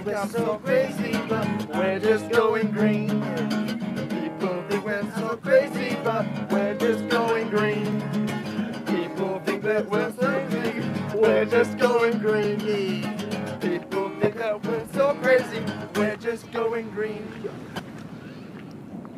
think I'm so crazy, but we're just going green. People think we're so crazy, but we're just going green. People think that we're so crazy, we're just going green. People think that we're so crazy, we're just going green.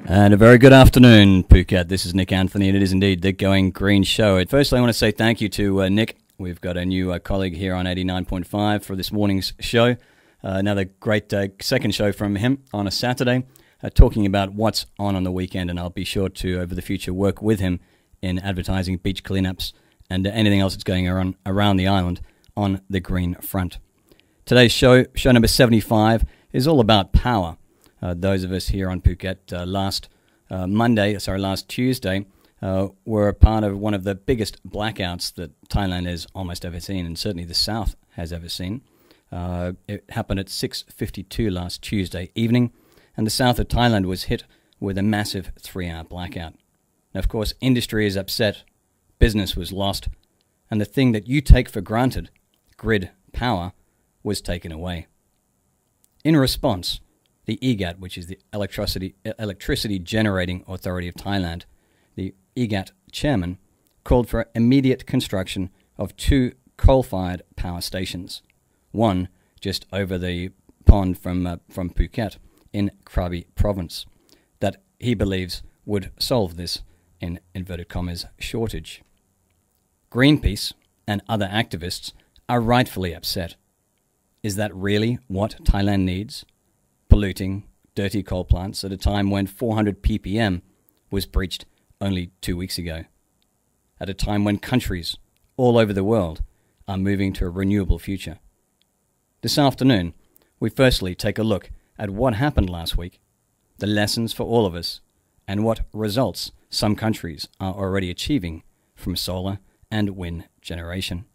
And a very good afternoon, Phuket. This is Nick Anthony, and it is indeed the Going Green Show. Firstly, I want to say thank you to Nick. We've got a new colleague here on 89.5 for this morning's show. Another great second show from him on a Saturday, talking about what's on the weekend, and I'll be sure to, over the future, work with him in advertising beach cleanups and anything else that's going on around the island on the green front. Today's show number 75, is all about power. Those of us here on Phuket last Tuesday, were a part of one of the biggest blackouts that Thailand has almost ever seen, and certainly the South has ever seen. It happened at 6:52 last Tuesday evening, and the south of Thailand was hit with a massive 3-hour blackout. Now, of course, industry is upset, business was lost, and the thing that you take for granted, grid power, was taken away. In response, the EGAT, which is the Electricity Generating Authority of Thailand, the EGAT chairman, called for immediate construction of 2 coal-fired power stations, one just over the pond from Phuket in Krabi province, that he believes would solve this, in inverted commas, shortage. Greenpeace and other activists are rightfully upset. Is that really what Thailand needs? Polluting, dirty coal plants at a time when 400 ppm was breached only 2 weeks ago. At a time when countries all over the world are moving to a renewable future. This afternoon, we firstly take a look at what happened last week, the lessons for all of us, and what results some countries are already achieving from solar and wind generation.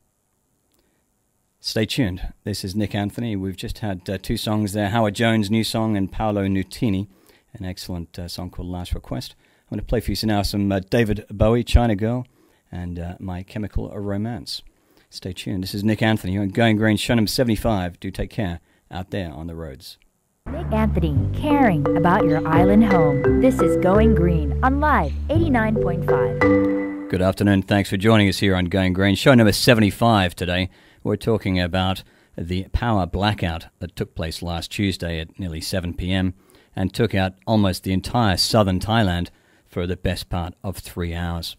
Stay tuned. This is Nick Anthony. We've just had 2 songs there, Howard Jones' new song and Paolo Nutini, an excellent song called Last Request. I'm going to play for you now some David Bowie, China Girl, and My Chemical Romance. Stay tuned. This is Nick Anthony on Going Green, show number 75. Do take care out there on the roads. Nick Anthony, caring about your island home. This is Going Green on Live 89.5. Good afternoon. Thanks for joining us here on Going Green, show number 75 today. We're talking about the power blackout that took place last Tuesday at nearly 7 p.m. and took out almost the entire southern Thailand for the best part of 3 hours.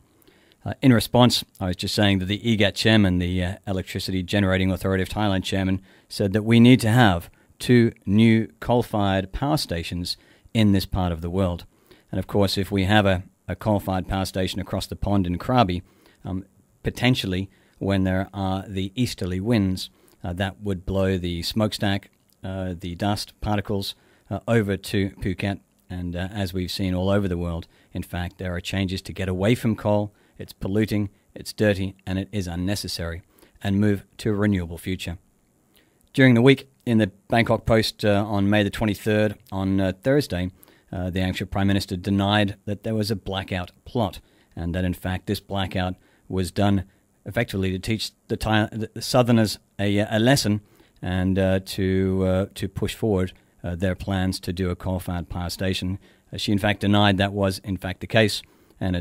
In response, I was just saying that the EGAT chairman, the Electricity Generating Authority of Thailand chairman, said that we need to have 2 new coal-fired power stations in this part of the world. And of course, if we have a coal-fired power station across the pond in Krabi, potentially when there are the easterly winds, that would blow the smokestack, the dust particles over to Phuket. And as we've seen all over the world, in fact, there are changes to get away from coal. It's polluting, it's dirty, and it is unnecessary, and move to a renewable future. During the week, in the Bangkok Post on May the 23rd, on Thursday, the actual Prime Minister denied that there was a blackout plot, and that in fact this blackout was done effectively to teach the Southerners a lesson, and to push forward their plans to do a coal-fired power station. She in fact denied that was in fact the case, and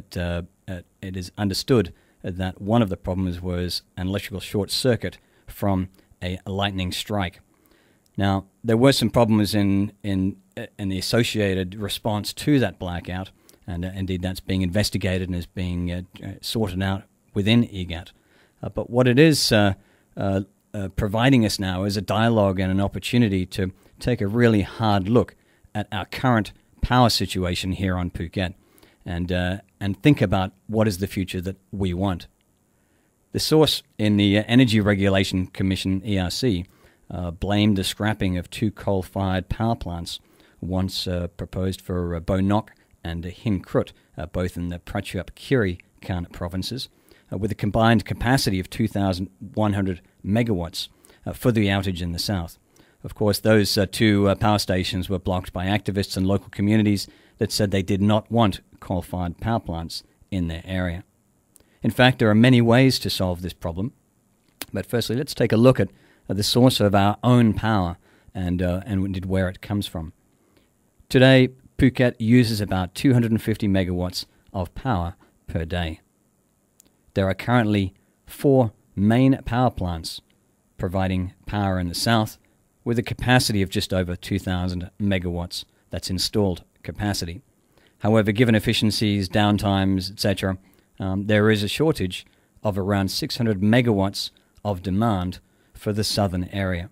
it is understood that one of the problems was an electrical short circuit from a lightning strike. Now, there were some problems in the associated response to that blackout, and indeed that's being investigated and is being sorted out within EGAT. But what it is providing us now is a dialogue and an opportunity to take a really hard look at our current power situation here on Phuket, and think about what is the future that we want. The source in the Energy Regulation Commission, ERC, blamed the scrapping of 2 coal-fired power plants, once proposed for Bo Nok and Hin Krut, both in the Prachuap Khiri Khan provinces, with a combined capacity of 2,100 megawatts for the outage in the south. Of course, those 2 power stations were blocked by activists and local communities that said they did not want coal-fired power plants in their area. In fact, there are many ways to solve this problem. But firstly, let's take a look at the source of our own power and indeed where it comes from. Today, Phuket uses about 250 megawatts of power per day. There are currently 4 main power plants providing power in the south with a capacity of just over 2,000 megawatts. That's installed capacity. However, given efficiencies, downtimes, etc., there is a shortage of around 600 megawatts of demand for the southern area.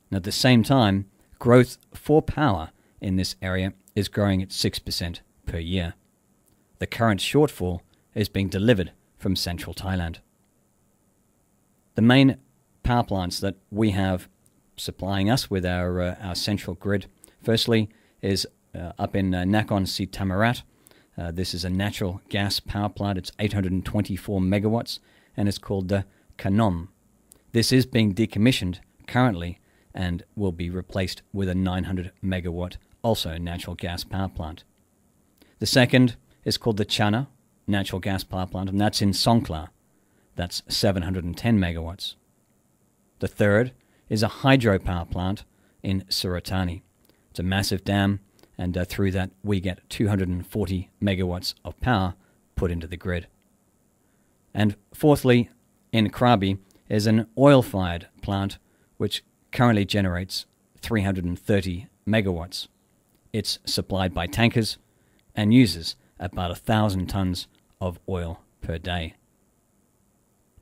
And at the same time, growth for power in this area is growing at 6% per year. The current shortfall is being delivered from central Thailand. The main power plants that we have supplying us with our central grid, firstly, is up in Nakhon Si Thammarat. This is a natural gas power plant. It's 824 megawatts, and it's called the Kanom. This is being decommissioned currently and will be replaced with a 900 megawatt, also natural gas power plant. The second is called the Chana natural gas power plant, and that's in Songkhla. That's 710 megawatts. The third is a hydropower plant in Suratani. It's a massive dam, and through that we get 240 megawatts of power put into the grid. And fourthly, in Krabi is an oil-fired plant which currently generates 330 megawatts. It's supplied by tankers and uses about 1,000 tons of oil per day.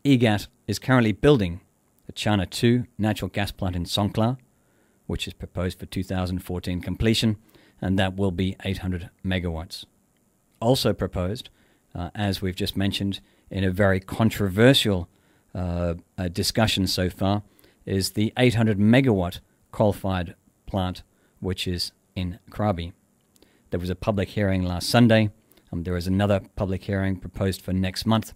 EGAT is currently building the Chana 2 natural gas plant in Songkhla, which is proposed for 2014 completion, and that will be 800 megawatts. Also proposed, as we've just mentioned, in a very controversial discussion so far, is the 800 megawatt coal-fired plant, which is in Krabi. There was a public hearing last Sunday. There is another public hearing proposed for next month,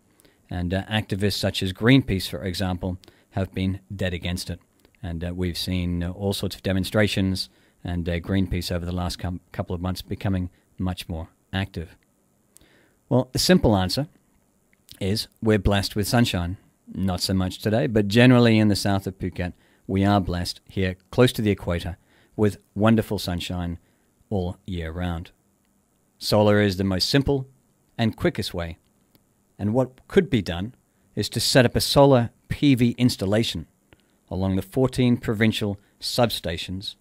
and activists such as Greenpeace, for example, have been dead against it. And we've seen all sorts of demonstrations, and Greenpeace over the last couple of months becoming much more active. Well, the simple answer is we're blessed with sunshine. Not so much today, but generally in the south of Phuket, we are blessed here close to the equator with wonderful sunshine all year round. Solar is the most simple and quickest way, and what could be done is to set up a solar PV installation along the 14 provincial substations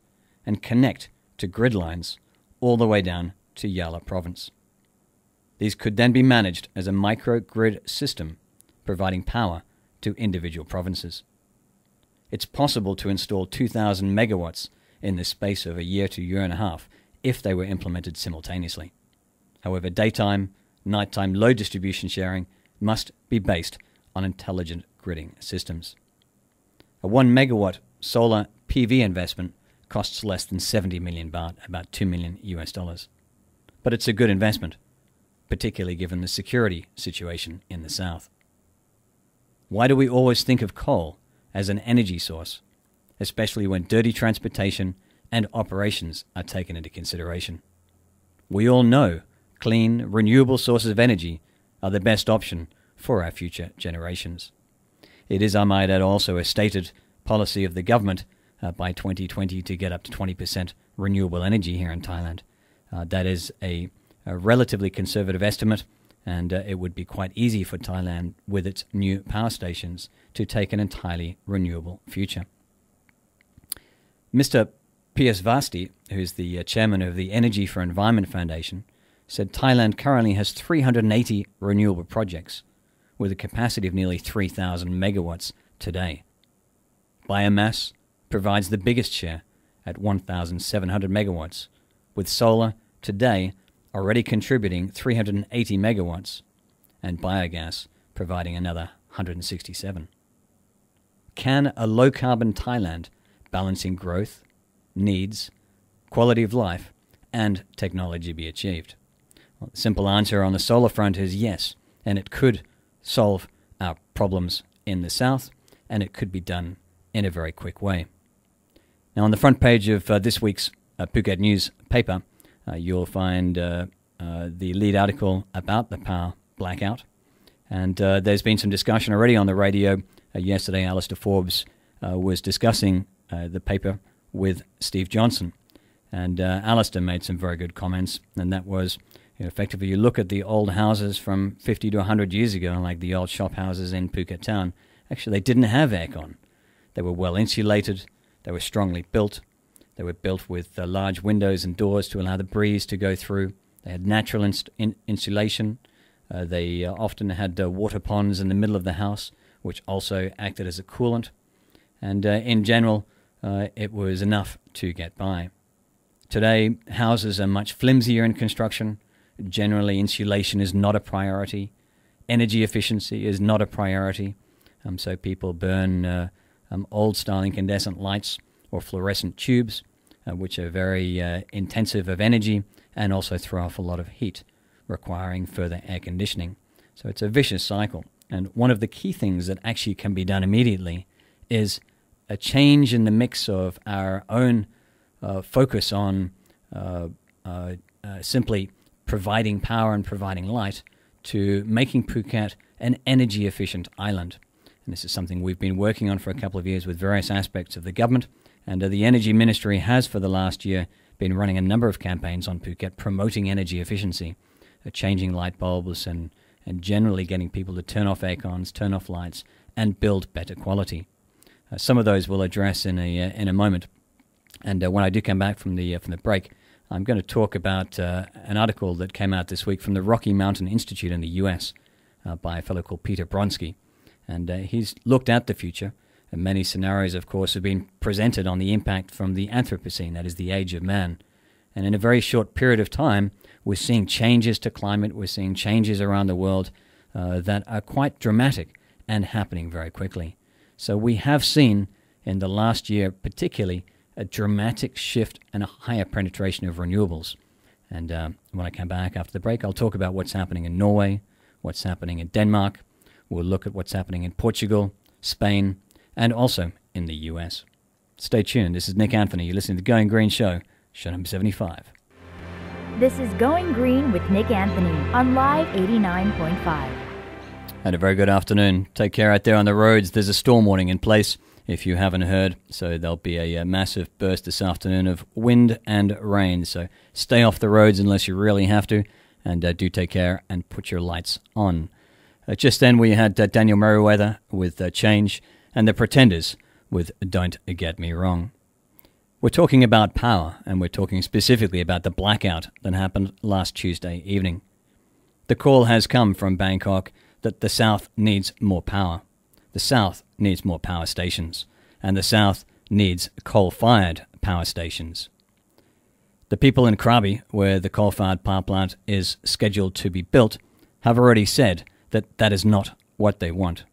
and connect to grid lines all the way down to Yala province. These could then be managed as a microgrid system, providing power to individual provinces. It's possible to install 2,000 megawatts in the space of a year to year and a half if they were implemented simultaneously. However, daytime, nighttime load distribution sharing must be based on intelligent gridding systems. A 1 megawatt solar PV investment costs less than 70 million baht, about $2 million US. But it's a good investment, particularly given the security situation in the south. Why do we always think of coal as an energy source, especially when dirty transportation and operations are taken into consideration? We all know clean, renewable sources of energy are the best option for our future generations. It is, I might add, also a stated policy of the government by 2020 to get up to 20% renewable energy here in Thailand. That is a relatively conservative estimate, and it would be quite easy for Thailand with its new power stations to take an entirely renewable future. Mr. P.S. Vasti, who's the chairman of the Energy for Environment Foundation, said Thailand currently has 380 renewable projects with a capacity of nearly 3,000 megawatts today. Biomass provides the biggest share at 1,700 megawatts, with solar today already contributing 380 megawatts and biogas providing another 167. Can a low-carbon Thailand balancing growth, needs, quality of life, and technology be achieved? Well, the simple answer on the solar front is yes, and it could solve our problems in the south, and it could be done in a very quick way. Now, on the front page of this week's Phuket News paper, you'll find the lead article about the power blackout, and there's been some discussion already on the radio. Yesterday, Alistair Forbes was discussing the paper with Steve Johnson. And Alistair made some very good comments, and that was, effectively, you look at the old houses from 50 to 100 years ago, like the old shop houses in Phuket town. Actually, they didn't have aircon. They were well insulated. They were strongly built. They were built with large windows and doors to allow the breeze to go through. They had natural insulation. They often had water ponds in the middle of the house, which also acted as a coolant. And in general, it was enough to get by. Today, houses are much flimsier in construction. Generally, insulation is not a priority. Energy efficiency is not a priority. So people burn old-style incandescent lights or fluorescent tubes, which are very intensive of energy and also throw off a lot of heat, requiring further air conditioning. So it's a vicious cycle. And one of the key things that actually can be done immediately is a change in the mix of our own focus on simply providing power and providing light to making Phuket an energy-efficient island. And this is something we've been working on for a couple of years with various aspects of the government. And the Energy Ministry has, for the last year, been running a number of campaigns on Phuket promoting energy efficiency, changing light bulbs and generally getting people to turn off aircons, turn off lights, and build better quality. Some of those we'll address in a moment. And when I do come back from the break, I'm going to talk about an article that came out this week from the Rocky Mountain Institute in the US by a fellow called Peter Bronsky. And he's looked at the future. And many scenarios, of course, have been presented on the impact from the Anthropocene, that is the age of man. And in a very short period of time, we're seeing changes to climate, we're seeing changes around the world that are quite dramatic and happening very quickly. So we have seen in the last year particularly a dramatic shift and a higher penetration of renewables. And when I come back after the break, I'll talk about what's happening in Norway, what's happening in Denmark. We'll look at what's happening in Portugal, Spain, and also in the US. Stay tuned. This is Nick Anthony. You're listening to The Going Green Show, show number 75. This is Going Green with Nick Anthony on Live 89.5. And a very good afternoon. Take care out there on the roads. There's a storm warning in place, if you haven't heard. So there'll be a massive burst this afternoon of wind and rain. So stay off the roads unless you really have to. And do take care and put your lights on. Just then we had Daniel Merriweather with Change and the Pretenders with Don't Get Me Wrong. We're talking about power, and we're talking specifically about the blackout that happened last Tuesday evening. The call has come from Bangkok that the South needs more power. The South needs more power stations, and the South needs coal-fired power stations. The people in Krabi, where the coal-fired power plant is scheduled to be built, have already said that that is not what they want.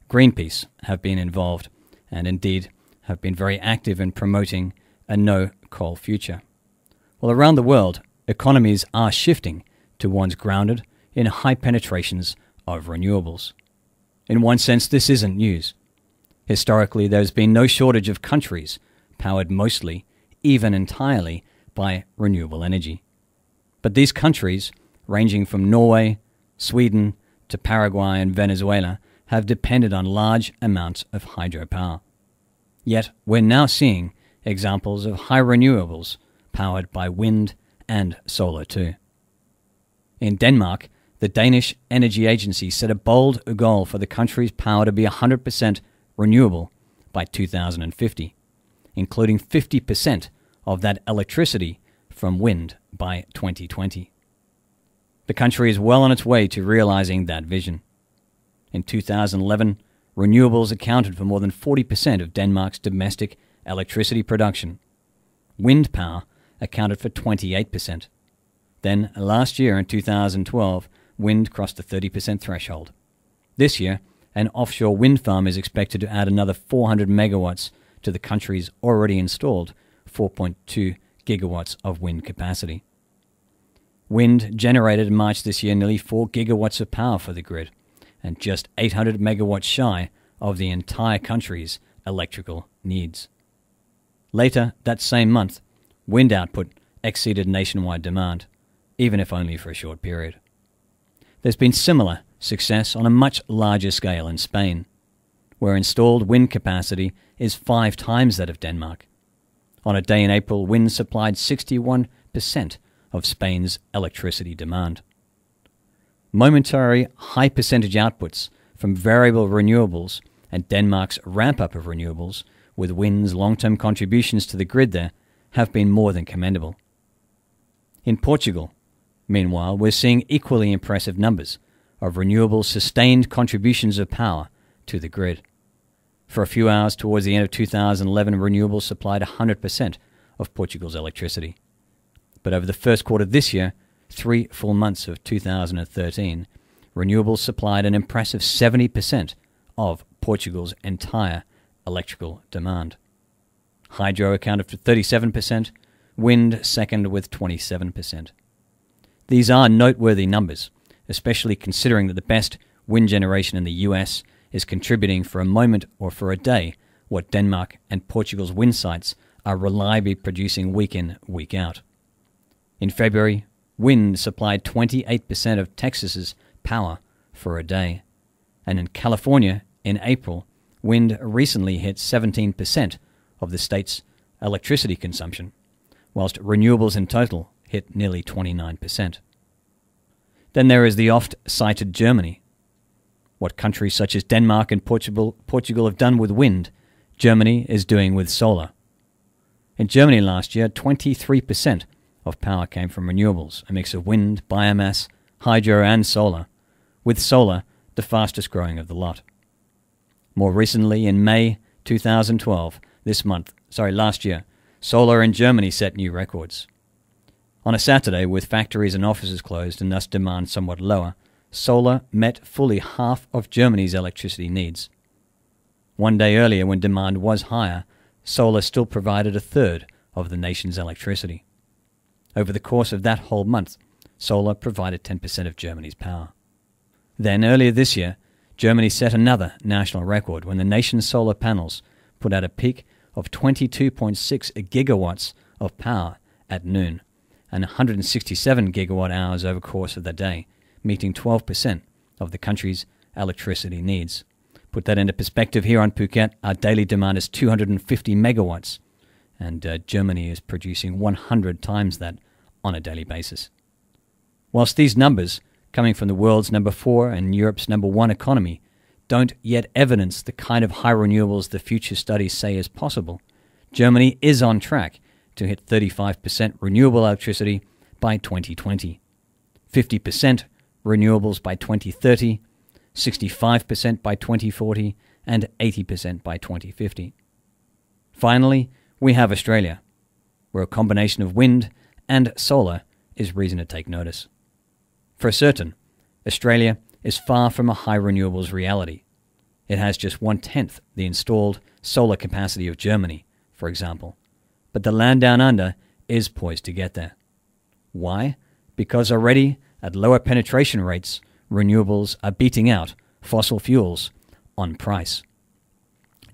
Greenpeace have been involved, and indeed have been very active in promoting a no-coal future. Well, around the world, economies are shifting to ones grounded in high penetrations of renewables. In one sense, this isn't news. Historically, there's been no shortage of countries powered mostly, even entirely, by renewable energy. But these countries, ranging from Norway, Sweden, to Paraguay and Venezuela, have depended on large amounts of hydropower. Yet we're now seeing examples of high renewables powered by wind and solar too. In Denmark, the Danish Energy Agency set a bold goal for the country's power to be 100% renewable by 2050, including 50% of that electricity from wind by 2020. The country is well on its way to realizing that vision. In 2011, renewables accounted for more than 40% of Denmark's domestic electricity production. Wind power accounted for 28%. Then, last year in 2012, wind crossed the 30% threshold. This year, an offshore wind farm is expected to add another 400 megawatts to the country's already installed 4.2 gigawatts of wind capacity. Wind generated in March this year nearly 4 gigawatts of power for the grid, and just 800 megawatts shy of the entire country's electrical needs. Later that same month, wind output exceeded nationwide demand, even if only for a short period. There's been similar success on a much larger scale in Spain, where installed wind capacity is 5 times that of Denmark. On a day in April, wind supplied 61% of Spain's electricity demand. Momentary high percentage outputs from variable renewables and Denmark's ramp-up of renewables, with wind's long-term contributions to the grid there, have been more than commendable. In Portugal, meanwhile, we're seeing equally impressive numbers of renewable sustained contributions of power to the grid. For a few hours towards the end of 2011, renewables supplied 100% of Portugal's electricity. But over the first quarter this year, 3 full months of 2013, renewables supplied an impressive 70% of Portugal's entire electrical demand. Hydro accounted for 37%, wind second with 27%. These are noteworthy numbers, especially considering that the best wind generation in the US is contributing for a moment or for a day what Denmark and Portugal's wind sites are reliably producing week in, week out. In February, wind supplied 28% of Texas's power for a day, and in California, in April, wind recently hit 17% of the state's electricity consumption, whilst renewables in total hit nearly 29%. Then there is the oft-cited Germany. What countries such as Denmark and Portugal have done with wind, Germany is doing with solar. In Germany last year, 23% of power came from renewables, a mix of wind, biomass, hydro and solar, with solar the fastest growing of the lot. More recently, in May 2012, last year, solar in Germany set new records. On a Saturday, with factories and offices closed and thus demand somewhat lower, solar met fully half of Germany's electricity needs. One day earlier, when demand was higher, solar still provided a third of the nation's electricity. Over the course of that whole month, solar provided 10% of Germany's power. Then, earlier this year, Germany set another national record when the nation's solar panels put out a peak of 22.6 gigawatts of power at noon and 167 gigawatt hours over the course of the day, meeting 12% of the country's electricity needs. Put that into perspective, here on Phuket, our daily demand is 250 megawatts, and Germany is producing 100 times that on a daily basis. Whilst these numbers, coming from the world's number 4 and Europe's number 1 economy, don't yet evidence the kind of high renewables the future studies say is possible, Germany is on track to hit 35% renewable electricity by 2020, 50% renewables by 2030, 65% by 2040, and 80% by 2050. Finally, we have Australia, where a combination of wind and solar is reason to take notice. For certain, Australia is far from a high renewables reality. It has just 1/10 the installed solar capacity of Germany, for example. But the land down under is poised to get there. Why? Because already at lower penetration rates, renewables are beating out fossil fuels on price.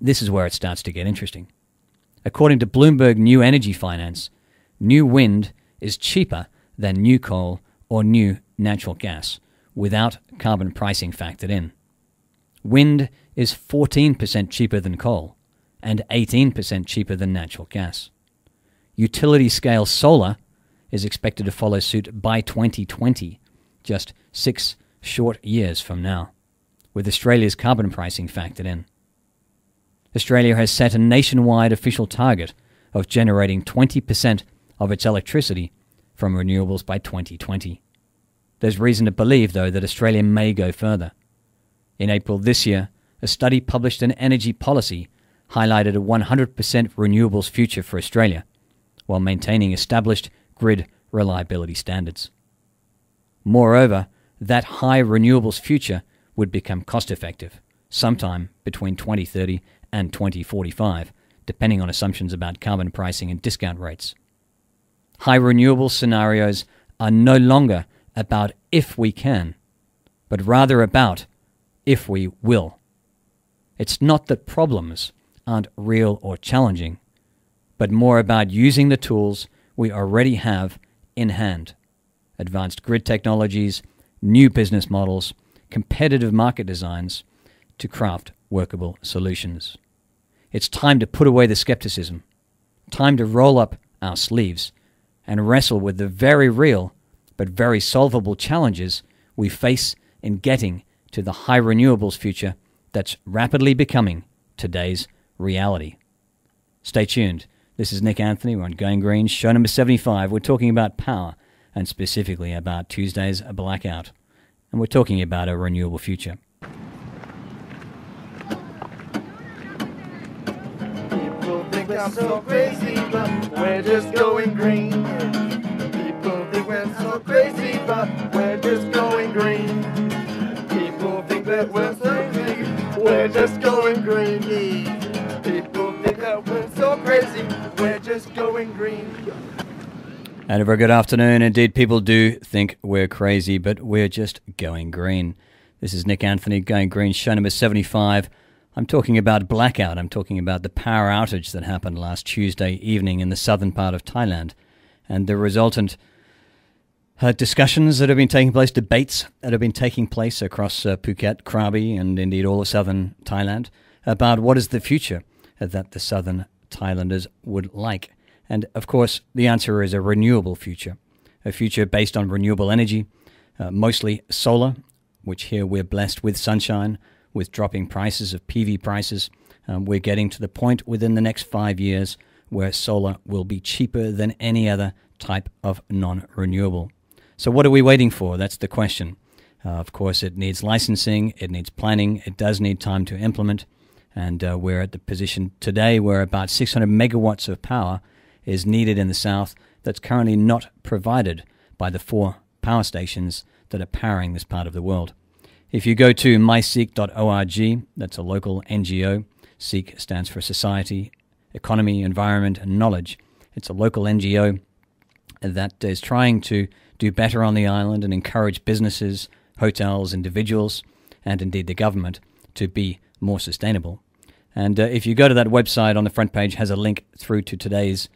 This is where it starts to get interesting. According to Bloomberg New Energy Finance, new wind is cheaper than new coal or new natural gas, without carbon pricing factored in. Wind is 14% cheaper than coal and 18% cheaper than natural gas. Utility-scale solar is expected to follow suit by 2020, just 6 short years from now, with Australia's carbon pricing factored in. Australia has set a nationwide official target of generating 20% of its electricity from renewables by 2020. There's reason to believe, though, that Australia may go further. In April this year, a study published in Energy Policy highlighted a 100% renewables future for Australia, while maintaining established grid reliability standards. Moreover, that high renewables future would become cost-effective sometime between 2030 and 2045, depending on assumptions about carbon pricing and discount rates. High renewables scenarios are no longer about if we can, but rather about if we will. It's not that problems aren't real or challenging, but more about using the tools we already have in hand. Advanced grid technologies, new business models, competitive market designs to craft workable solutions. It's time to put away the skepticism, time to roll up our sleeves and wrestle with the very real but very solvable challenges we face in getting to the high renewables future that's rapidly becoming today's reality. Stay tuned. This is Nick Anthony. We're on Going Green, show number 75. We're talking about power, and specifically about Tuesday's blackout. And we're talking about a renewable future. People think I'm so crazy, but we're just going green. People think we're so crazy, but we're just going green. People think that we're so crazy, we're just going green. People think that we're so crazy, we're just going green. And a very good afternoon. Indeed, people do think we're crazy, but we're just going green. This is Nick Anthony, Going Green, show number 75. I'm talking about blackout. I'm talking about the power outage that happened last Tuesday evening in the southern part of Thailand and the resultant discussions that have been taking place, debates that have been taking place across Phuket, Krabi, and indeed all of southern Thailand about what is the future that the southern Thailanders would like. And, of course, the answer is a renewable future, a future based on renewable energy, mostly solar, which here we're blessed with sunshine, with dropping prices of PV prices. We're getting to the point within the next 5 years where solar will be cheaper than any other type of non-renewable. So what are we waiting for? That's the question. Of course, it needs licensing, it needs planning, it does need time to implement, and we're at the position today where about 600 megawatts of power is needed in the south that's currently not provided by the 4 power stations that are powering this part of the world. If you go to myseek.org, that's a local NGO. SEEK stands for Society, Economy, Environment and Knowledge. It's a local NGO that is trying to do better on the island and encourage businesses, hotels, individuals, and indeed the government to be more sustainable. And if you go to that website, on the front page has a link through to today's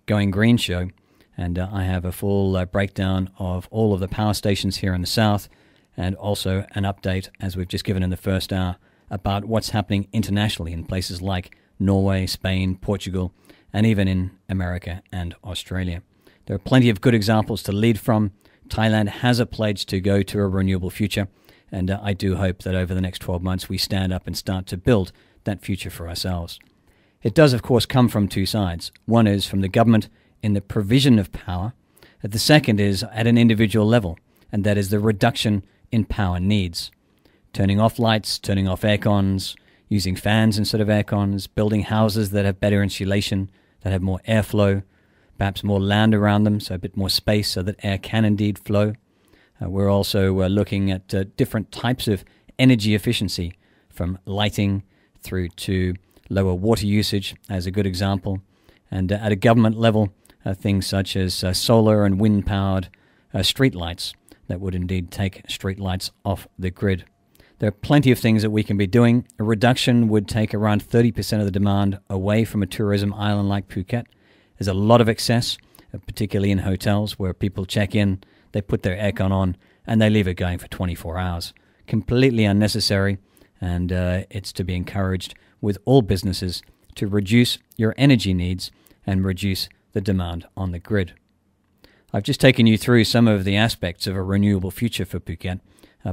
Going Green show, and I have a full breakdown of all of the power stations here in the south, and also an update, as we've just given in the first hour, about what's happening internationally in places like Norway, Spain, Portugal, and even in America and Australia. There are plenty of good examples to lead from. Thailand has a pledge to go to a renewable future, and I do hope that over the next 12 months we stand up and start to build that future for ourselves. It does, of course, come from two sides. One is from the government in the provision of power. The second is at an individual level, and that is the reduction in power needs. Turning off lights, turning off air cons, using fans instead of air cons, building houses that have better insulation, that have more airflow, perhaps more land around them, so a bit more space so that air can indeed flow. We're also looking at different types of energy efficiency, from lighting through to lower water usage as a good example. And at a government level, things such as solar and wind-powered street lights that would indeed take street lights off the grid. There are plenty of things that we can be doing. A reduction would take around 30% of the demand away from a tourism island like Phuket. There's a lot of excess, particularly in hotels where people check in, they put their aircon on, and they leave it going for 24 hours. Completely unnecessary, and it's to be encouraged with all businesses to reduce your energy needs and reduce the demand on the grid. I've just taken you through some of the aspects of a renewable future for Phuket,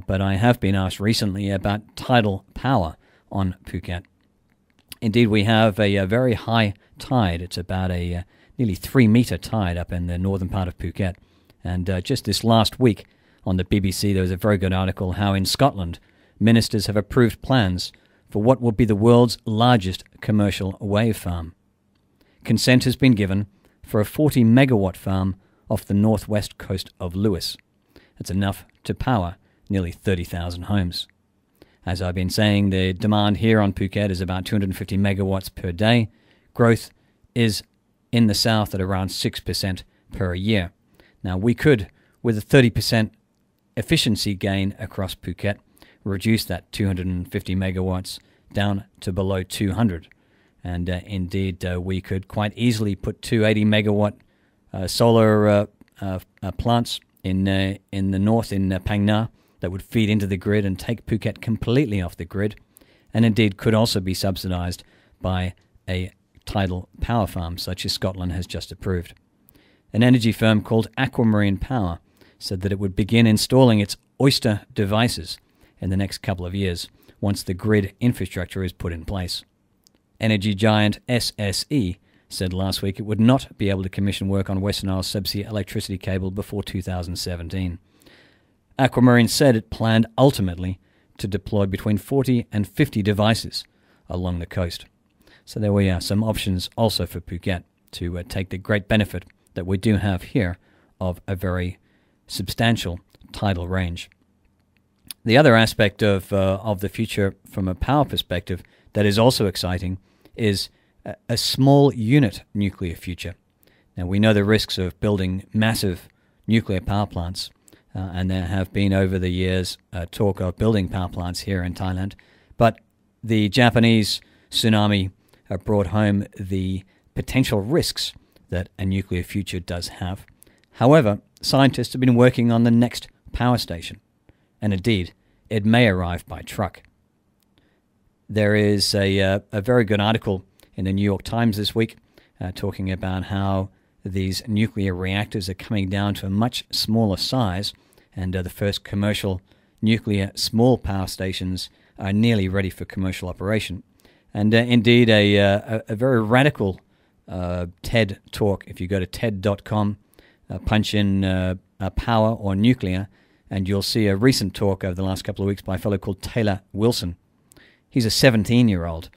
but I have been asked recently about tidal power on Phuket. Indeed, we have a very high tide. It's about a nearly 3-meter tide up in the northern part of Phuket. And just this last week on the BBC, there was a very good article how in Scotland, ministers have approved plans for what will be the world's largest commercial wave farm. Consent has been given for a 40-megawatt farm off the northwest coast of Lewis. It's enough to power nearly 30,000 homes. As I've been saying, the demand here on Phuket is about 250 megawatts per day. Growth is in the south at around 6% per year. Now, we could, with a 30% efficiency gain across Phuket, reduce that 250 megawatts down to below 200. And indeed, we could quite easily put 280 megawatt solar plants in the north in Phang Nga that would feed into the grid and take Phuket completely off the grid, and indeed could also be subsidized by a tidal power farms such as Scotland has just approved. An energy firm called Aquamarine Power said that it would begin installing its Oyster devices in the next couple of years once the grid infrastructure is put in place. Energy giant SSE said last week it would not be able to commission work on Western Isles subsea electricity cable before 2017. Aquamarine said it planned ultimately to deploy between 40 and 50 devices along the coast. So there we are, some options also for Phuket to take the great benefit that we do have here of a very substantial tidal range. The other aspect of the future from a power perspective that is also exciting is a small unit nuclear future. Now, we know the risks of building massive nuclear power plants, and there have been over the years talk of building power plants here in Thailand, but the Japanese tsunami brought home the potential risks that a nuclear future does have. However, scientists have been working on the next power station, and indeed, it may arrive by truck. There is a very good article in the New York Times this week talking about how these nuclear reactors are coming down to a much smaller size, and the first commercial nuclear small power stations are nearly ready for commercial operation. And indeed, a very radical TED talk. If you go to TED.com, punch in power or nuclear, and you'll see a recent talk over the last couple of weeks by a fellow called Taylor Wilson. He's a 17-year-old.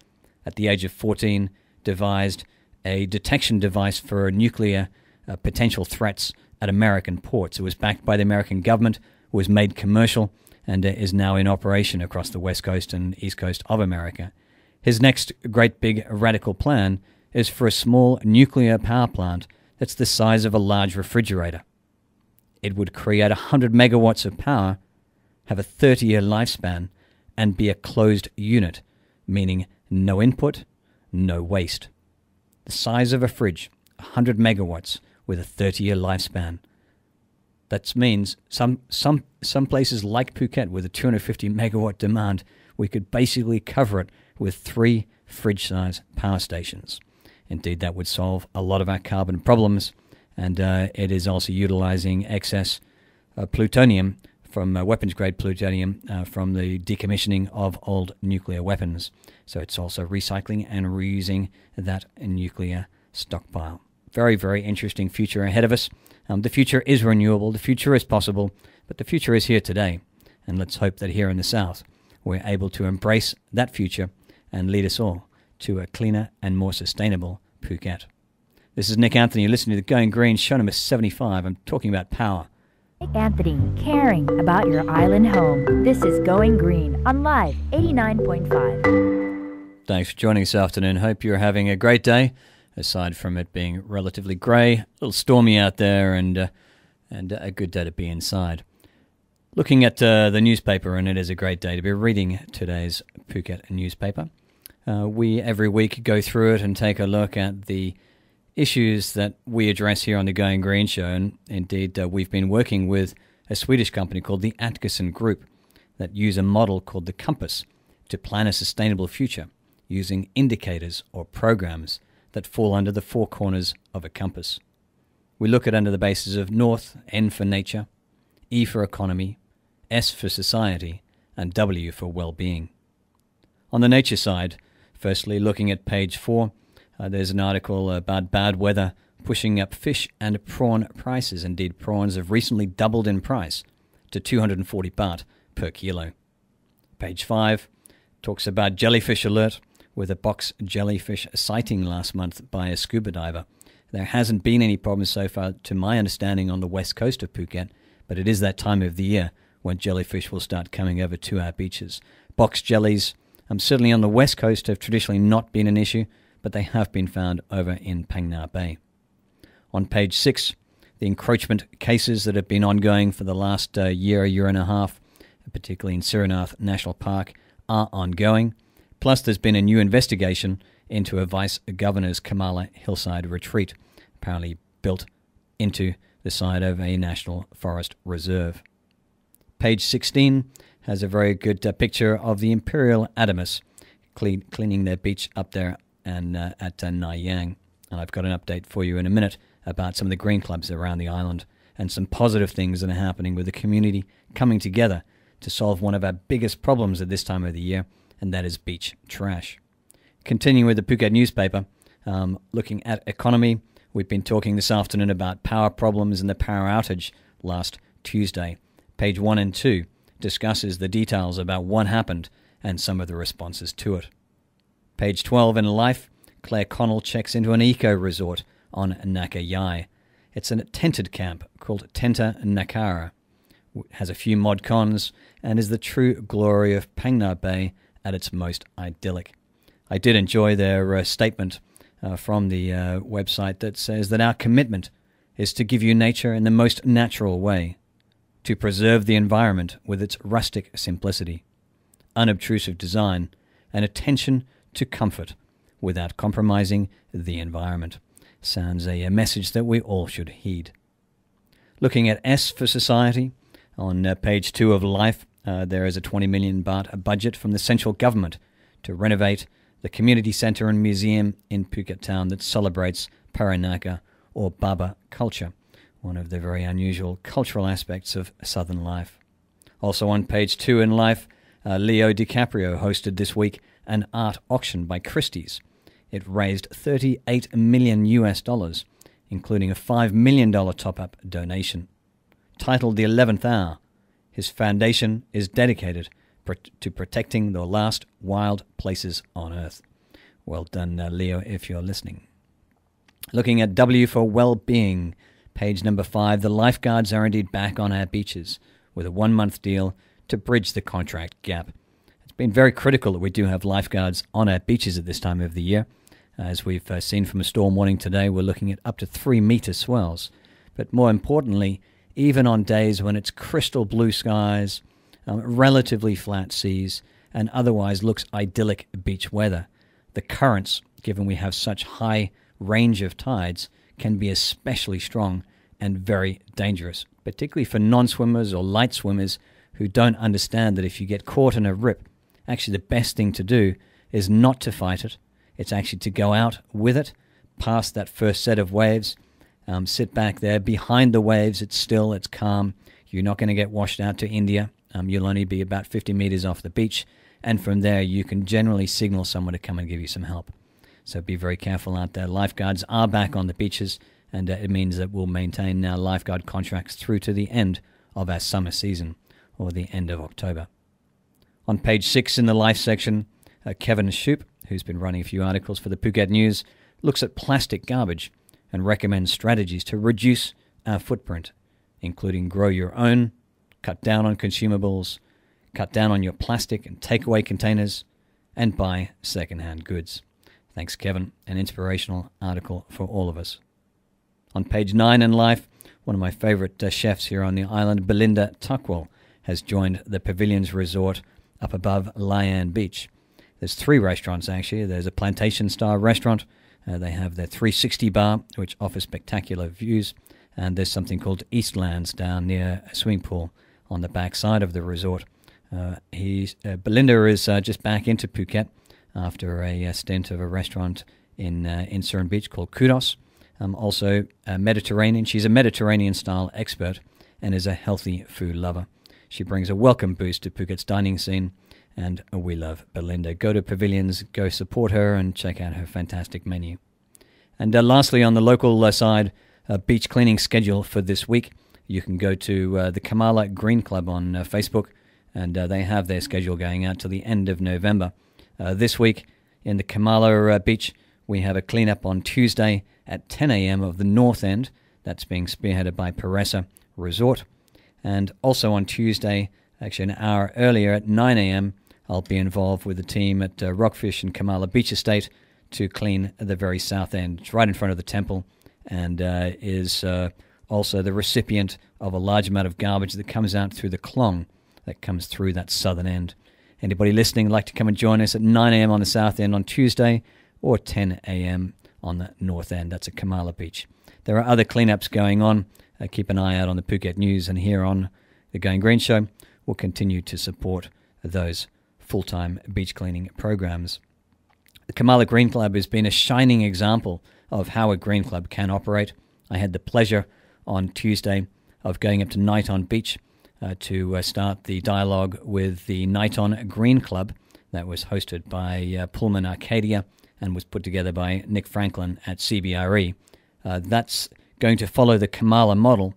At the age of 14, devised a detection device for nuclear potential threats at American ports. It was backed by the American government, was made commercial, and is now in operation across the west coast and east coast of America. His next great big radical plan is for a small nuclear power plant that's the size of a large refrigerator. It would create 100 megawatts of power, have a 30-year lifespan, and be a closed unit, meaning no input, no waste. The size of a fridge, 100 megawatts with a 30-year lifespan. That means some places like Phuket with a 250 megawatt demand, we could basically cover it with 3 fridge-size power stations. Indeed, that would solve a lot of our carbon problems, and it is also utilizing excess plutonium from weapons-grade plutonium from the decommissioning of old nuclear weapons. So it's also recycling and reusing that nuclear stockpile. Very, very interesting future ahead of us. The future is renewable, the future is possible, but the future is here today. And let's hope that here in the South, we're able to embrace that future and lead us all to a cleaner and more sustainable Phuket. This is Nick Anthony. You're listening to the Going Green, show number 75. I'm talking about power. Nick Anthony, caring about your island home. This is Going Green on Live 89.5. Thanks for joining us this afternoon. Hope you're having a great day, aside from it being relatively grey, a little stormy out there, and a good day to be inside. Looking at the newspaper, and it is a great day to be reading today's Phuket newspaper. We every week go through it and take a look at the issues that we address here on the Going Green show, and indeed we've been working with a Swedish company called the Atkinson Group that use a model called the Compass to plan a sustainable future using indicators or programs that fall under the 4 corners of a compass. We look at under the basis of North, N for nature, E for economy, S for society, and W for well-being. On the nature side, firstly, looking at page 4, there's an article about bad weather pushing up fish and prawn prices. Indeed, prawns have recently doubled in price to 240 baht per kilo. Page 5 talks about jellyfish alert with a box jellyfish sighting last month by a scuba diver. There hasn't been any problems so far, to my understanding, on the west coast of Phuket, but it is that time of the year when jellyfish will start coming over to our beaches. Box jellies, certainly on the west coast, have traditionally not been an issue, but they have been found over in Phang Nga Bay. On page 6, the encroachment cases that have been ongoing for the last year and a half, particularly in Sirinath National Park, are ongoing. Plus, there's been a new investigation into a Vice-Governor's Kamala Hillside Retreat, apparently built into the side of a National Forest Reserve. Page 16 has a very good picture of the Imperial Adamus cleaning their beach up there and at Nanyang. And I've got an update for you in a minute about some of the green clubs around the island and some positive things that are happening with the community coming together to solve one of our biggest problems at this time of the year, and that is beach trash. Continuing with the Phuket newspaper, looking at economy, we've been talking this afternoon about power problems and the power outage last Tuesday. Page 1 and 2 discusses the details about what happened and some of the responses to it. Page 12 in Life, Claire Connell checks into an eco-resort on Naka Yai. It's a tented camp called Tenta Nakara. It has a few mod cons and is the true glory of Phang Nga Bay at its most idyllic. I did enjoy their statement from the website that says that our commitment is to give you nature in the most natural way, to preserve the environment with its rustic simplicity, unobtrusive design, and attention to comfort without compromising the environment. Sounds a message that we all should heed. Looking at S for Society, on page 2 of Life, there is a 20 million baht budget from the central government to renovate the community centre and museum in Phuket town that celebrates Paranaka or Baba culture, one of the very unusual cultural aspects of southern life. Also on page 2 in Life, Leo DiCaprio hosted this week an art auction by Christie's. It raised $38 million, including a $5 million top-up donation. Titled The 11th Hour, his foundation is dedicated to protecting the last wild places on Earth. Well done, Leo, if you're listening. Looking at W for well-being, page number 5, the lifeguards are indeed back on our beaches with a 1-month deal to bridge the contract gap. It's been very critical that we do have lifeguards on our beaches at this time of the year. As we've seen from a storm warning today, we're looking at up to 3-meter swells. But more importantly, even on days when it's crystal blue skies, relatively flat seas, and otherwise looks idyllic beach weather, the currents, given we have such high range of tides, can be especially strong and very dangerous, particularly for non-swimmers or light swimmers who don't understand that if you get caught in a rip, actually the best thing to do is not to fight it. It's actually to go out with it, past that first set of waves, sit back there behind the waves. It's still, it's calm. You're not going to get washed out to India. You'll only be about 50 meters off the beach, and from there you can generally signal someone to come and give you some help. So be very careful out there. Lifeguards are back on the beaches, and it means that we'll maintain our lifeguard contracts through to the end of our summer season, or the end of October. On page 6 in the Life section, Kevin Shoop, who's been running a few articles for the Phuket News, looks at plastic garbage and recommends strategies to reduce our footprint, including grow your own, cut down on consumables, cut down on your plastic and takeaway containers, and buy second-hand goods. Thanks, Kevin. An inspirational article for all of us. On page 9 in Life, one of my favorite chefs here on the island, Belinda Tuckwell, has joined the Pavilions Resort up above Layan Beach. There's 3 restaurants, actually. There's a plantation-style restaurant. They have their 360 bar, which offers spectacular views. And there's something called Eastlands down near a swimming pool on the back side of the resort. Belinda is just back into Phuket after a stint of a restaurant in Surin Beach called Kudos. Also Mediterranean. She's a Mediterranean-style expert and is a healthy food lover. She brings a welcome boost to Phuket's dining scene, and we love Belinda. Go to Pavilions, go support her, and check out her fantastic menu. And lastly, on the local side, beach cleaning schedule for this week. You can go to the Kamala Green Club on Facebook, and they have their schedule going out to the end of November. This week in the Kamala Beach, we have a cleanup on Tuesday at 10 a.m. of the North End. That's being spearheaded by Paressa Resort. And also on Tuesday, actually an hour earlier at 9 a.m., I'll be involved with the team at Rockfish and Kamala Beach Estate to clean the very south end. It's right in front of the temple, and is also the recipient of a large amount of garbage that comes out through the Klong that comes through that southern end. Anybody listening like to come and join us at 9 a.m. on the south end on Tuesday, or 10 a.m. on the north end. That's at Kamala Beach. There are other cleanups going on. Keep an eye out on the Phuket News, and here on the Going Green Show, we'll continue to support those full-time beach cleaning programs. The Kamala Green Club has been a shining example of how a green club can operate. I had the pleasure on Tuesday of going up to Nighton Beach to start the dialogue with the Nighton Green Club that was hosted by Pullman Arcadia and was put together by Nick Franklin at CBRE. That's going to follow the Kamala model,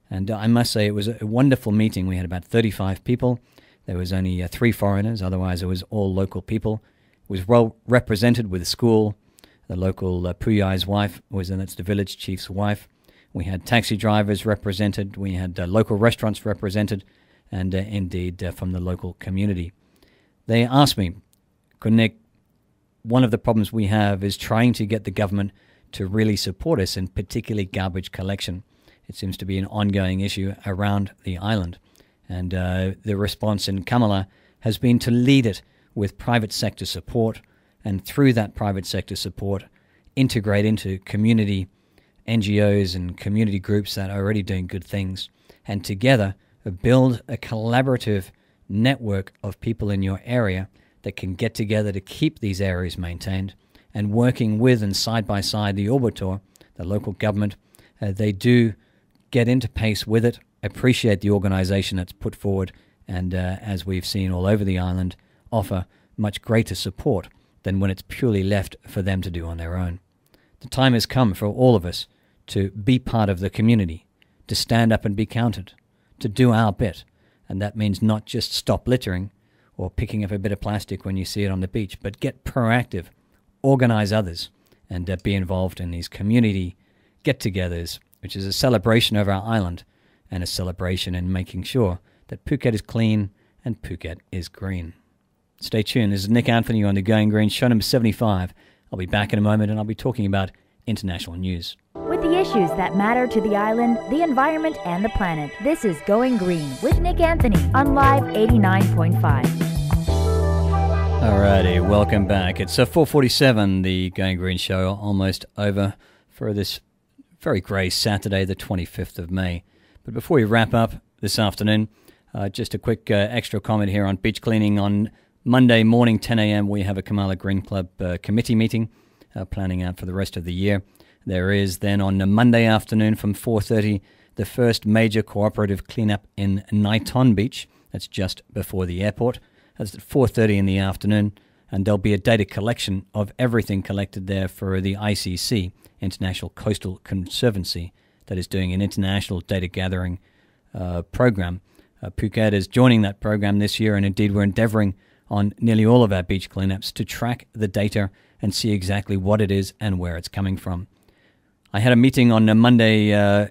and I must say it was a wonderful meeting. We had about 35 people. There was only 3 foreigners, otherwise it was all local people. It was well represented with the school. The local Puyai's wife was in, that's the village chief's wife. We had taxi drivers represented. We had local restaurants represented, and indeed from the local community. They asked me, Nick, one of the problems we have is trying to get the government to really support us in particularly garbage collection. It seems to be an ongoing issue around the island. And the response in Kamala has been to lead it with private sector support, and through that private sector support, integrate into community NGOs and community groups that are already doing good things, and together build a collaborative network of people in your area that can get together to keep these areas maintained, and working with and side by side the Orbitor, the local government. They do get into pace with it, appreciate the organisation that's put forward, and as we've seen all over the island, offer much greater support than when it's purely left for them to do on their own. The time has come for all of us to be part of the community, to stand up and be counted, to do our bit. And that means not just stop littering or picking up a bit of plastic when you see it on the beach, but get proactive, organize others, and be involved in these community get-togethers, which is a celebration of our island and a celebration in making sure that Phuket is clean and Phuket is green. Stay tuned. This is Nick Anthony on the Going Green, show number 75. I'll be back in a moment, and I'll be talking about international news. With the issues that matter to the island, the environment, and the planet, this is Going Green with Nick Anthony on Live 89.5. Alrighty, welcome back. It's 4:47, the Going Green show, almost over for this very grey Saturday, the 25th of May. But before we wrap up this afternoon, just a quick extra comment here on beach cleaning. On Monday morning, 10 a.m., we have a Kamala Green Club committee meeting, planning out for the rest of the year. There is then on a Monday afternoon from 4:30, the first major cooperative cleanup in Nighton Beach. That's just before the airport. That's at 4:30 in the afternoon, and there'll be a data collection of everything collected there for the ICC, International Coastal Conservancy, that is doing an international data gathering program. Phuket is joining that program this year, and indeed we're endeavoring on nearly all of our beach cleanups to track the data and see exactly what it is and where it's coming from. I had a meeting on a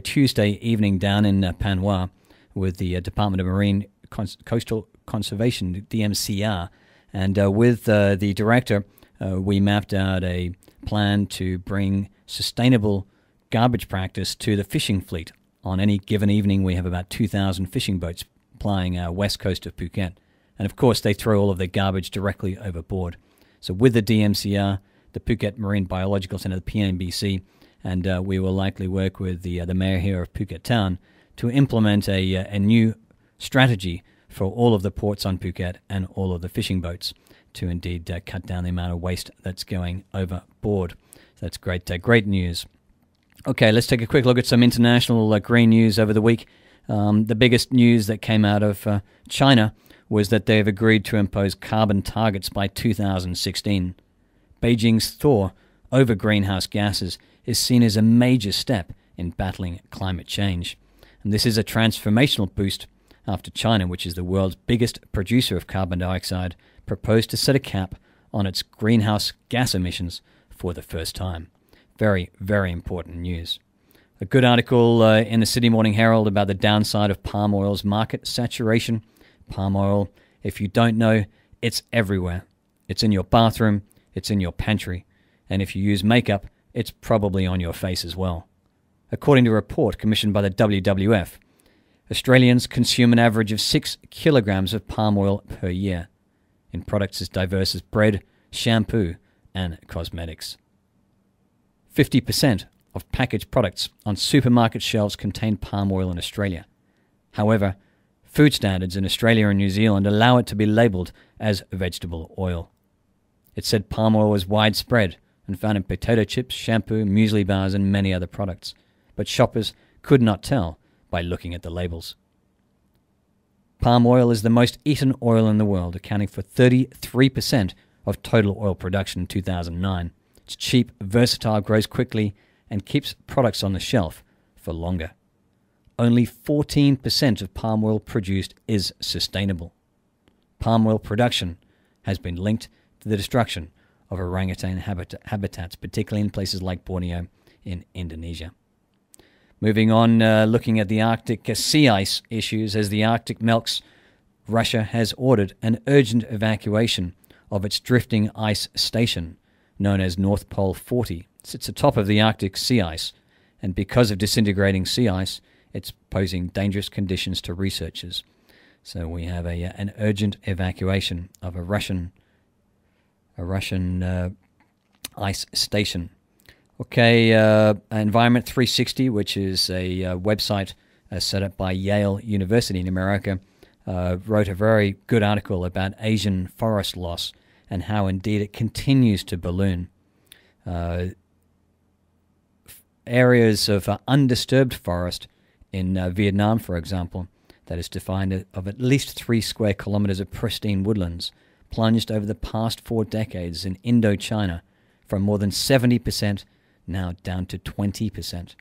Tuesday evening down in Panwa with the Department of Marine Coastal Conservation, DMCR, and with the director, we mapped out a plan to bring sustainable garbage practice to the fishing fleet. On any given evening, we have about 2,000 fishing boats plying our west coast of Phuket. And of course, they throw all of their garbage directly overboard. So with the DMCR, the Phuket Marine Biological Centre, the PMBC, and we will likely work with the mayor here of Phuket Town to implement a new strategy for all of the ports on Phuket and all of the fishing boats to indeed cut down the amount of waste that's going overboard. So that's great, great news. Okay, let's take a quick look at some international green news over the week. The biggest news that came out of China was that they've agreed to impose carbon targets by 2016. Beijing's thaw over greenhouse gases is seen as a major step in battling climate change. And this is a transformational boost after China, which is the world's biggest producer of carbon dioxide, proposed to set a cap on its greenhouse gas emissions for the first time. Very, very important news. A good article in the Sydney Morning Herald about the downside of palm oil's market saturation. Palm oil, if you don't know, it's everywhere. It's in your bathroom, it's in your pantry, and if you use makeup, it's probably on your face as well. According to a report commissioned by the WWF, Australians consume an average of 6 kilograms of palm oil per year in products as diverse as bread, shampoo, and cosmetics. 50% of packaged products on supermarket shelves contain palm oil in Australia. However, food standards in Australia and New Zealand allow it to be labelled as vegetable oil. It said palm oil was widespread and found in potato chips, shampoo, muesli bars, and many other products. But shoppers could not tell by looking at the labels. Palm oil is the most eaten oil in the world, accounting for 33% of total oil production in 2009. It's cheap, versatile, grows quickly, and keeps products on the shelf for longer. Only 14% of palm oil produced is sustainable. Palm oil production has been linked to the destruction of orangutan habitats, particularly in places like Borneo in Indonesia. Moving on, looking at the Arctic sea ice issues. As the Arctic melts, Russia has ordered an urgent evacuation of its drifting ice station, known as North Pole 40. It sits atop of the Arctic sea ice, and because of disintegrating sea ice, it's posing dangerous conditions to researchers. So we have an urgent evacuation of a Russian ice station. Okay, Environment 360, which is a website set up by Yale University in America, wrote a very good article about Asian forest loss and how indeed it continues to balloon. Areas of undisturbed forest in Vietnam, for example, that is defined of at least 3 square kilometers of pristine woodlands, plunged over the past 4 decades in Indochina from more than 70% now down to 20%.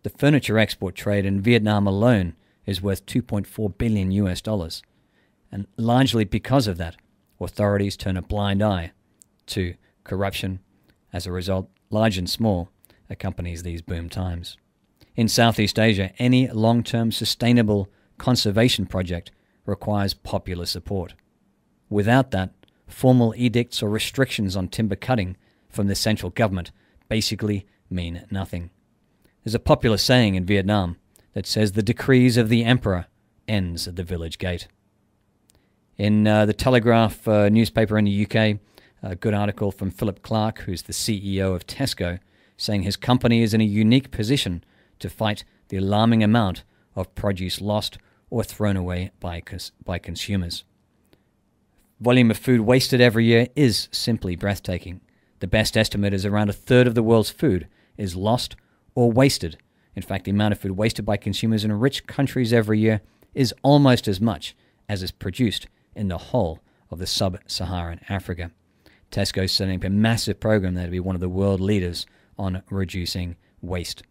The furniture export trade in Vietnam alone is worth $2.4 billion US dollars, and largely because of that, authorities turn a blind eye to corruption. As a result, large and small accompanies these boom times. In Southeast Asia, any long-term sustainable conservation project requires popular support. Without that, formal edicts or restrictions on timber cutting from the central government basically mean nothing. There's a popular saying in Vietnam that says the decrees of the emperor ends at the village gate. In the Telegraph newspaper in the UK, a good article from Philip Clark, who's the CEO of Tesco, saying his company is in a unique position to fight the alarming amount of produce lost or thrown away by consumers. Volume of food wasted every year is simply breathtaking. The best estimate is around a third of the world's food is lost or wasted. In fact, the amount of food wasted by consumers in rich countries every year is almost as much as is produced in the whole of the sub-Saharan Africa. Tesco is setting up a massive program there to be one of the world leaders on reducing waste.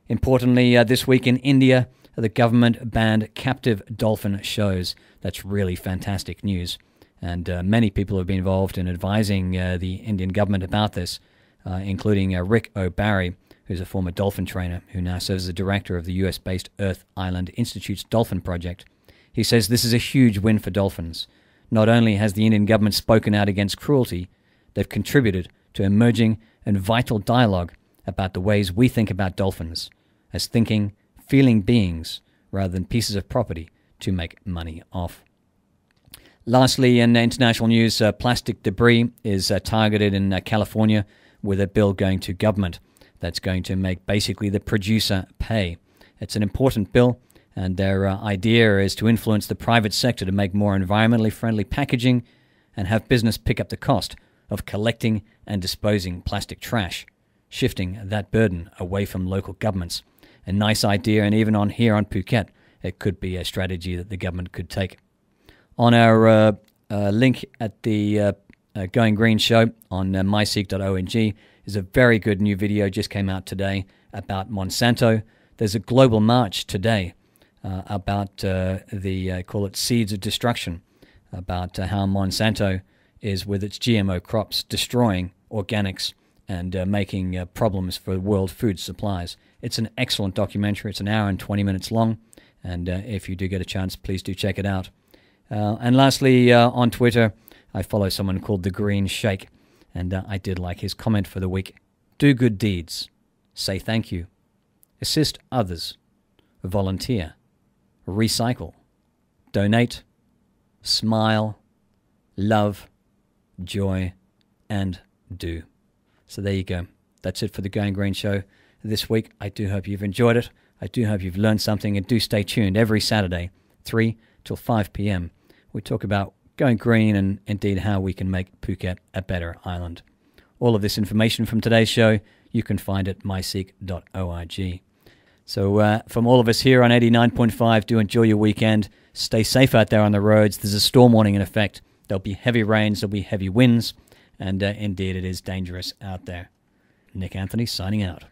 Importantly, this week in India, the government banned captive dolphin shows. That's really fantastic news. And many people have been involved in advising the Indian government about this, including Rick O'Barry, who's a former dolphin trainer who now serves as the director of the US-based Earth Island Institute's Dolphin Project. He says this is a huge win for dolphins. Not only has the Indian government spoken out against cruelty, they've contributed to emerging and vital dialogue about the ways we think about dolphins as thinking, feeling beings rather than pieces of property to make money off. Lastly, in international news, plastic debris is targeted in California with a bill going to government that's going to make basically the producer pay. It's an important bill, and their idea is to influence the private sector to make more environmentally friendly packaging and have business pick up the cost of collecting and disposing plastic trash, shifting that burden away from local governments. A nice idea, and even here on Phuket, it could be a strategy that the government could take. On our link at the Going Green show on myseek.org is a very good new video just came out today about Monsanto. There's a global march today about call it Seeds of Destruction, about how Monsanto is with its GMO crops destroying organics and making problems for world food supplies. It's an excellent documentary. It's an hour and 20 minutes long, and if you do get a chance, please do check it out. And lastly, on Twitter, I follow someone called The Green Shake, and I did like his comment for the week. Do good deeds. Say thank you. Assist others. Volunteer. Recycle. Donate. Smile. Love. Joy. And do. So there you go. That's it for the Going Green show this week. I do hope you've enjoyed it. I do hope you've learned something, and do stay tuned every Saturday, 3 till 5 p.m. We talk about going green, and indeed how we can make Phuket a better island. All of this information from today's show you can find at myseek.org. So from all of us here on 89.5, do enjoy your weekend. Stay safe out there on the roads. There's a storm warning in effect. There'll be heavy rains, there'll be heavy winds, and indeed it is dangerous out there. Nick Anthony signing out.